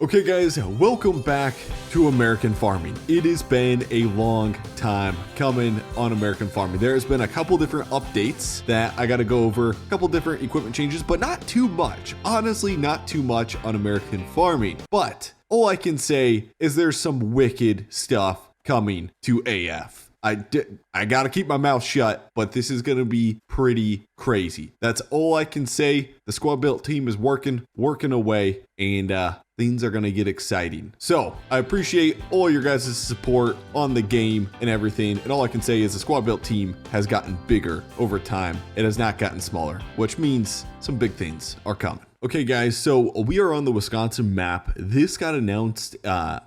Okay guys, welcome back to American farming. It has been a long time coming on American farming. There has been a couple different updates that I got to go over, a couple different equipment changes, but not too much. Honestly, not too much on American farming. But all I can say is there's some wicked stuff coming to AF. I got to keep my mouth shut, but this is going to be pretty crazy. That's all I can say. The squad built team is working away, and things are going to get exciting. So I appreciate all your guys' support on the game and everything. And all I can say is the squad built team has gotten bigger over time. It has not gotten smaller, which means some big things are coming. Okay guys, so we are on the Wisconsin map. This got announced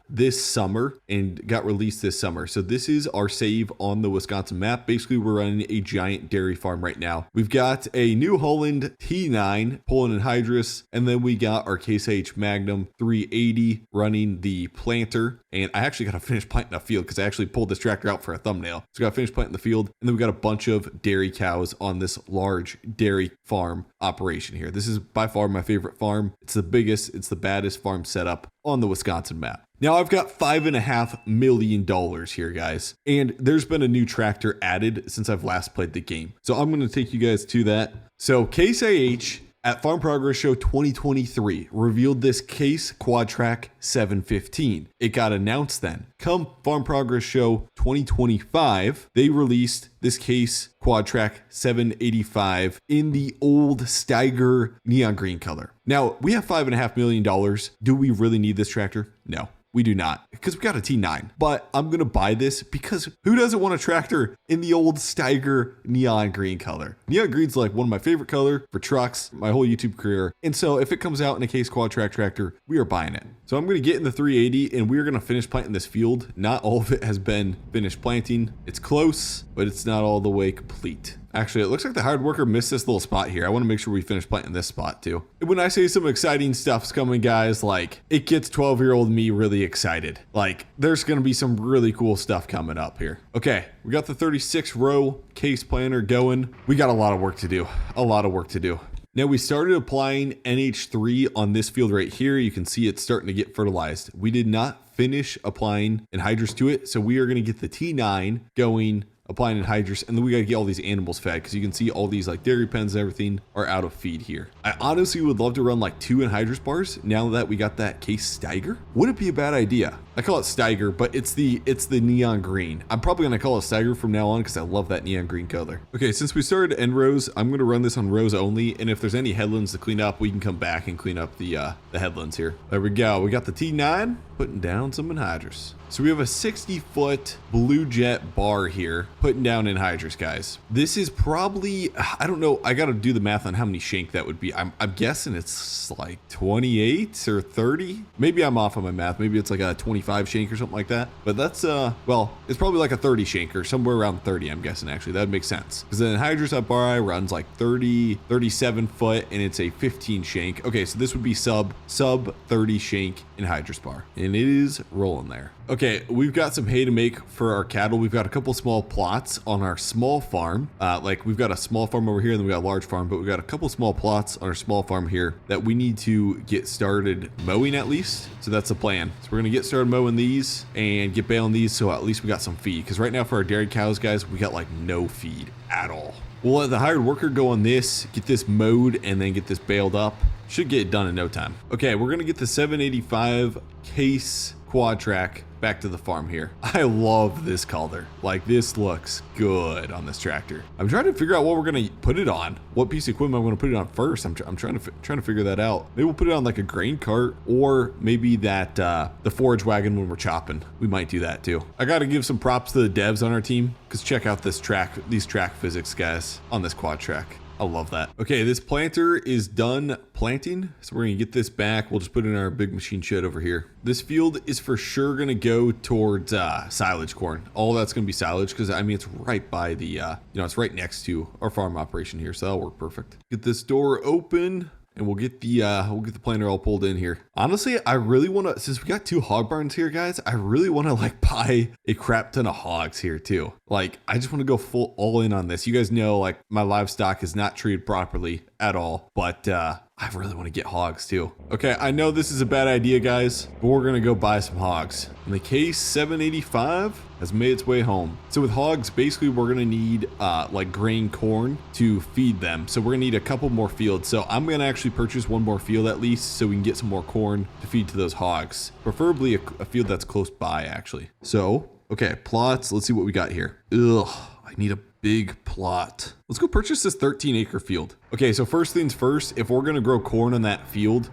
this summer and got released this summer. So this is our save on the Wisconsin map. Basically, we're running a giant dairy farm right now. We've got a New Holland T9 pulling anhydrous, and then we got our Case IH Magnum 380 running the planter. And I actually got to finish planting a field because I actually pulled this tractor out for a thumbnail. So I got to finish planting the field. And then we got a bunch of dairy cows on this large dairy farm operation here. This is by far my favorite farm. It's the biggest, it's the baddest farm setup on the Wisconsin map. Now I've got $5.5 million here, guys. And there's been a new tractor added since I've last played the game. So I'm going to take you guys to that. So Case IH at Farm Progress Show 2023 revealed this Case Quadtrac 715. It got announced then. Come Farm Progress Show 2025, they released this Case Quadtrac 785 in the old Steiger neon green color. Now, we have $5.5 million. Do we really need this tractor? No. We do not, because we got a T9, but I'm going to buy this because who doesn't want a tractor in the old Steiger neon green color? Neon green's like one of my favorite color for trucks, my whole YouTube career. And so if it comes out in a Case Quadtrac tractor, we are buying it. So I'm going to get in the 380 and we're going to finish planting this field. Not all of it has been finished planting. It's close, but it's not all the way complete. Actually, it looks like the hard worker missed this little spot here. I want to make sure we finish planting this spot too. When I say some exciting stuff's coming, guys, like it gets 12-year-old me really excited. Like there's going to be some really cool stuff coming up here. Okay, we got the 36 row case planter going. We got a lot of work to do. Now we started applying NH3 on this field right here. You can see it's starting to get fertilized. We did not finish applying anhydrous to it. So we are going to get the T9 going, applying anhydrous, and then we got to get all these animals fed because you can see all these like dairy pens and everything are out of feed here. I honestly would love to run like 2 anhydrous bars now that we got that Case Steiger. Wouldn't be a bad idea. I call it Steiger, but it's the neon green. I'm probably going to call it Steiger from now on because I love that neon green color. Okay, since we started end rows, I'm going to run this on rows only, and if there's any headlands to clean up, we can come back and clean up the headlands here. There we go. We got the T9 putting down some anhydrous. So we have a 60-foot Blue Jet bar here putting down anhydrous, guys. This is probably, I don't know, I got to do the math on how many shank that would be. I'm guessing it's like 28 or 30. Maybe I'm off on my math. Maybe it's like a 25 shank or something like that. But that's, well, it's probably like a 30 shank or somewhere around 30, I'm guessing, actually. That would make sense. Because the anhydrous at bar I runs like 37 foot, and it's a 15 shank. Okay, so this would be sub 30 shank anhydrous bar. And it is rolling there. Okay, we've got some hay to make for our cattle. We've got a couple small plots on our small farm. Like we've got a small farm over here and then we got a large farm, but we've got a couple small plots on our small farm here that we need to get started mowing at least. So that's the plan. So we're gonna get started mowing these and get baling these so at least we got some feed. Because right now for our dairy cows, guys, we got like no feed at all. We'll let the hired worker go on this, get this mowed, and then get this baled up. Should get it done in no time. Okay, we're gonna get the 785 Case Quadtrac back to the farm here. I love this color. Like this looks good on this tractor. I'm trying to figure out what we're gonna put it on. What piece of equipment I'm gonna put it on first. I'm trying to figure that out. Maybe we'll put it on like a grain cart, or maybe that the forage wagon when we're chopping. We might do that too. I gotta give some props to the devs on our team because check out these track physics, guys, on this Quadtrac. I love that. Okay, this planter is done planting, so we're gonna get this back. We'll just put it in our big machine shed over here. This field is for sure gonna go towards silage corn. All that's gonna be silage because I mean it's right by the it's right next to our farm operation here, so that'll work perfect. Get this door open. And we'll get the planter all pulled in here. Honestly, I really want to, since we got 2 hog barns here, guys, I really want to like buy a crap ton of hogs here too. Like, I just want to go full all in on this. You guys know, like, my livestock is not treated properly at all, but I really want to get hogs too. Okay, I know this is a bad idea, guys, but we're gonna go buy some hogs. And the K785 has made its way home. So with hogs, basically we're gonna need like grain corn to feed them. So we're gonna need a couple more fields. So I'm gonna actually purchase one more field at least so we can get some more corn to feed to those hogs. Preferably a field that's close by actually. So, okay, plots, let's see what we got here. Ugh, I need a big plot. Let's go purchase this 13-acre field. Okay, so first things first, if we're gonna grow corn on that field,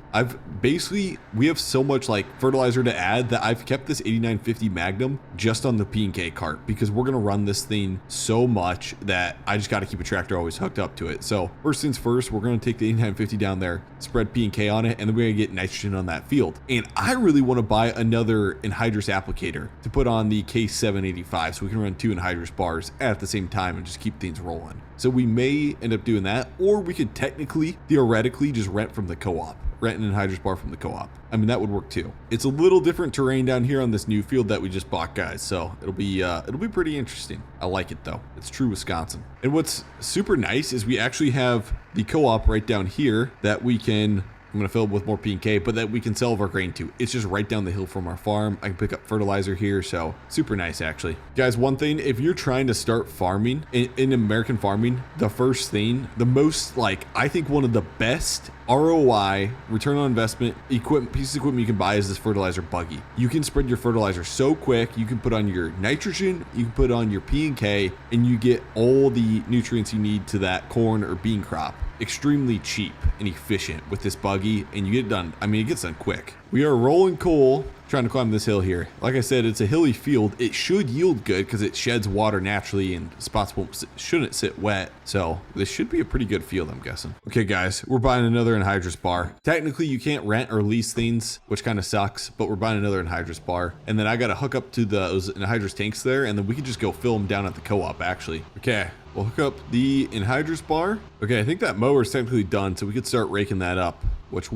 we have so much like fertilizer to add that I've kept this 8950 Magnum just on the P&K cart because we're gonna run this thing so much that I just gotta keep a tractor always hooked up to it. So first things first, we're gonna take the 8950 down there, spread P&K on it, and then we're gonna get nitrogen on that field. And I really wanna buy another anhydrous applicator to put on the K785 so we can run 2 anhydrous bars at the same time and just keep things rolling. So we may end up doing that, or we could theoretically just rent from the co-op. Rent an anhydrous bar from the co-op. I mean, that would work too. It's a little different terrain down here on this new field that we just bought, guys. So it'll be pretty interesting. I like it though. It's true Wisconsin. And what's super nice is we actually have the co-op right down here that we can, I'm gonna fill it with more P&K, but that we can sell our grain to. It's just right down the hill from our farm. I can pick up fertilizer here, so super nice actually. Guys, one thing, if you're trying to start farming, in American farming, the first thing, the most like, I think one of the best ROI, return on investment, pieces of equipment you can buy is this fertilizer buggy. You can spread your fertilizer so quick, you can put on your nitrogen, you can put on your P&K, and you get all the nutrients you need to that corn or bean crop. Extremely cheap and efficient with this buggy, and you get it done. I mean, it gets done quick. We are rolling coal, trying to climb this hill here. Like I said, it's a hilly field. It should yield good because it sheds water naturally and spots shouldn't sit wet. So this should be a pretty good field, I'm guessing. Okay, guys, we're buying another anhydrous bar. Technically, you can't rent or lease things, which kind of sucks, but we're buying another anhydrous bar. And then I got to hook up to those anhydrous tanks there, and then we can just go fill them down at the co-op, actually. Okay, we'll hook up the anhydrous bar. Okay, I think that mower is technically done, so we could start raking that up, which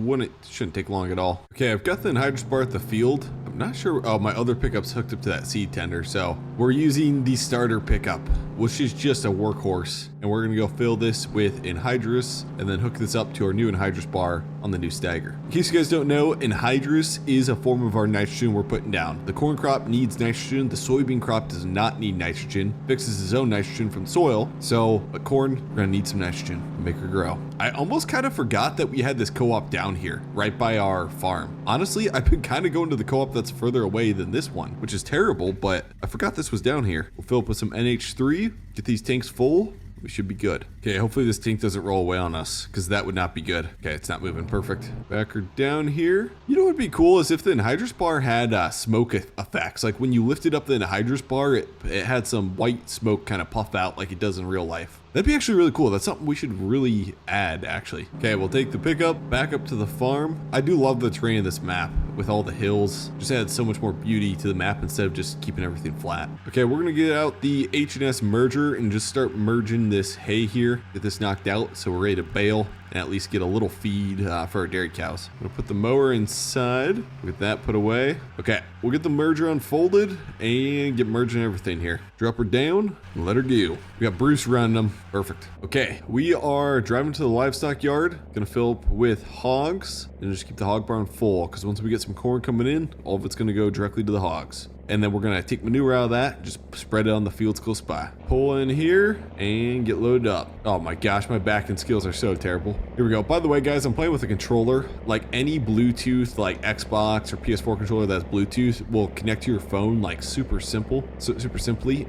shouldn't take long at all. Okay, I've got the anhydrous bar at the field. I'm not sure. Oh, my other pickup's hooked up to that seed tender. So we're using the starter pickup, which is just a workhorse. And we're gonna go fill this with anhydrous and then hook this up to our new anhydrous bar on the new Steiger. In case you guys don't know, anhydrous is a form of our nitrogen we're putting down. The corn crop needs nitrogen. The soybean crop does not need nitrogen. Fixes its own nitrogen from soil. So, but corn, we're gonna need some nitrogen to make her grow. I almost kind of forgot that we had this co-op down here, right by our farm. Honestly, I've been kind of going to the co-op that's further away than this one, which is terrible, but I forgot this was down here. We'll fill up with some NH3, get these tanks full. We should be good. Okay, hopefully this tank doesn't roll away on us, because that would not be good. Okay, it's not moving. Perfect. Back her down here. You know what would be cool is if the anhydrous bar had smoke effects. Like when you lifted up the anhydrous bar, it had some white smoke kind of puff out like it does in real life. That'd be actually really cool. That's something we should really add, actually. Okay, we'll take the pickup back up to the farm. I do love the terrain of this map with all the hills. Just adds so much more beauty to the map instead of just keeping everything flat. Okay, we're gonna get out the H&S merger and just start merging this hay here. Get this knocked out so we're ready to bale and at least get a little feed for our dairy cows. I'm gonna put the mower inside. Get that put away. Okay, we'll get the merger unfolded and get merging everything here. Drop her down and let her go. We got Bruce running them. Perfect. Okay, we are driving to the livestock yard. Gonna fill up with hogs and just keep the hog barn full because once we get some corn coming in, all of it's gonna go directly to the hogs. And then we're gonna take manure out of that, just spread it on the fields close by. Pull in here and get loaded up. Oh my gosh, my backing skills are so terrible. Here we go. By the way, guys, I'm playing with a controller. Like any Bluetooth, like Xbox or PS4 controller that's Bluetooth will connect to your phone like super simply.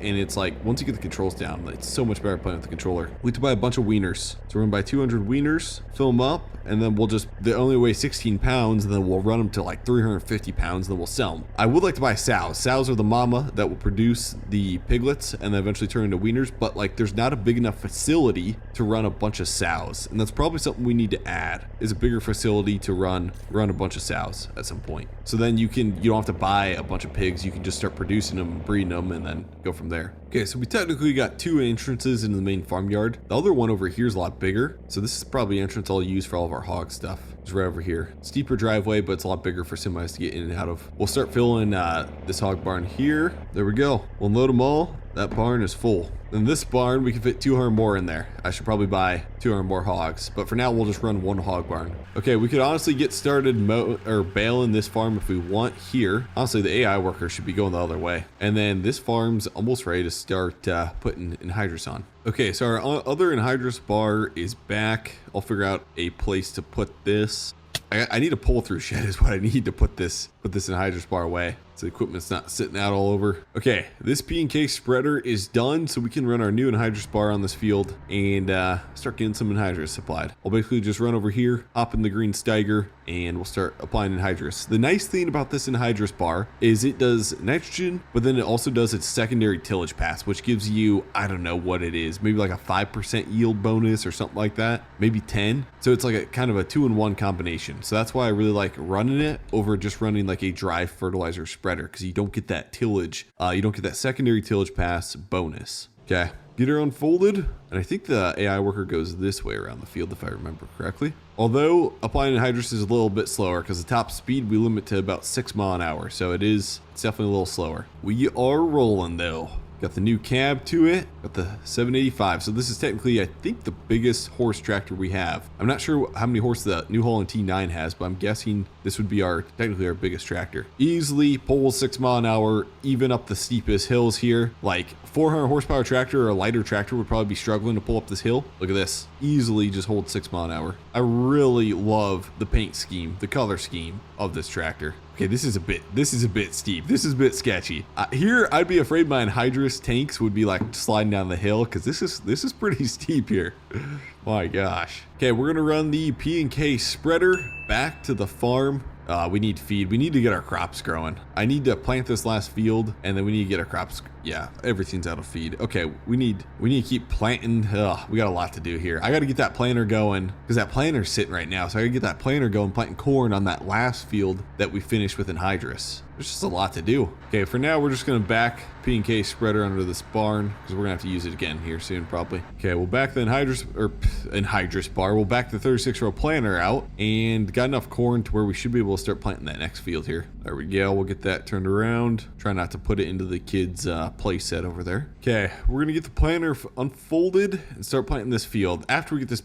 And it's like, once you get the controls down, it's so much better playing with the controller. We have to buy a bunch of wieners. So we're gonna buy 200 wieners, fill them up, and then they only weigh 16 pounds, and then we'll run them to like 350 pounds, and then we'll sell them. I would like to buy sows. Sows are the mama that will produce the piglets and then eventually turn into wieners, but like there's not a big enough facility to run a bunch of sows. And that's probably something we need to add, is a bigger facility to run a bunch of sows at some point. So then you don't have to buy a bunch of pigs. You can just start producing them, breeding them, and then go from there. Okay, so we technically got 2 entrances into the main farmyard. The other one over here is a lot bigger. So this is probably the entrance I'll use for all of our hog stuff. It's right over here. Steeper driveway, but it's a lot bigger for semis to get in and out of. We'll start filling this hog barn here. There we go. We'll load them all. That barn is full. In this barn, we can fit 200 more in there. I should probably buy 200 more hogs, but for now, we'll just run one hog barn. Okay, we could honestly get started baling this farm if we want here. Honestly, the AI worker should be going the other way. And then this farm's almost ready to start putting anhydrous on. Okay, so our other anhydrous bar is back. I'll figure out a place to put this. I need a pull-through shed is what I need to put this anhydrous bar away, so the equipment's not sitting out all over. Okay, this P&K spreader is done, so we can run our new anhydrous bar on this field and start getting some anhydrous supplied. I'll basically just run over here, hop in the green Steiger, and we'll start applying anhydrous. The nice thing about this anhydrous bar is it does nitrogen, but then it also does its secondary tillage pass, which gives you, I don't know what it is, maybe like a 5% yield bonus or something like that, maybe 10. So it's like a kind of a 2-in-1 combination. So that's why I really like running it over just running like a dry fertilizer spreader, because you don't get that tillage, you don't get that secondary tillage pass bonus. Okay, get her unfolded, and I think the AI worker goes this way around the field if I remember correctly. Although applying anhydrous is a little bit slower because the top speed we limit to about 6 miles an hour, so it's definitely a little slower. We are rolling though. Got the new cab to it, got the 785. So this is technically, I think, the biggest horse tractor we have. I'm not sure how many horse the New Holland T9 has, but I'm guessing this would be technically our biggest tractor. Easily pulls 6 miles an hour, even up the steepest hills here. Like 400 horsepower tractor or a lighter tractor would probably be struggling to pull up this hill. Look at this, easily just holds 6 miles an hour. I really love the paint scheme, the color scheme of this tractor. Okay, this is a bit steep. This is a bit sketchy. Here, I'd be afraid my anhydrous tanks would be like sliding down the hill because this is pretty steep here. My gosh. Okay, we're gonna run the P&K spreader back to the farm. We need feed. We need to get our crops growing. I need to plant this last field, and then we need to get our crops. Yeah, everything's out of feed. Okay, we need to keep planting. We got a lot to do here. I got to get that planter going because that planter's sitting right now. So I got to get that planter going, planting corn on that last field that we finished with anhydrous. There's just a lot to do. Okay, for now, we're just going to back P&K spreader under this barn because we're going to have to use it again here soon, probably. Okay, we'll back the anhydrous bar. We'll back the 36-row planter out and got enough corn to where we should be able to start planting that next field here. There we go. We'll get that turned around. Try not to put it into the kids' play set over there. Okay, we're going to get the planter unfolded and start planting this field. After we get this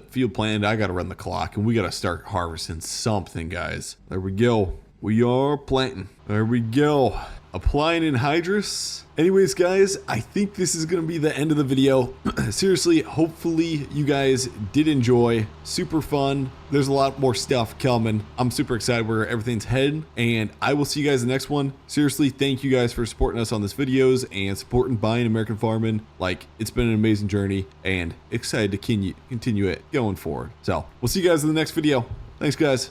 field planted, I got to run the clock and we got to start harvesting something, guys. There we go. We are planting. There we go. Applying anhydrous. Anyways, guys, I think this is going to be the end of the video. Seriously, hopefully you guys did enjoy. Super fun. There's a lot more stuff coming. I'm super excited where everything's heading, and I will see you guys in the next one. Seriously, thank you guys for supporting us on this videos and supporting buying American farming. Like, it's been an amazing journey and excited to continue it going forward. So we'll see you guys in the next video. Thanks, guys.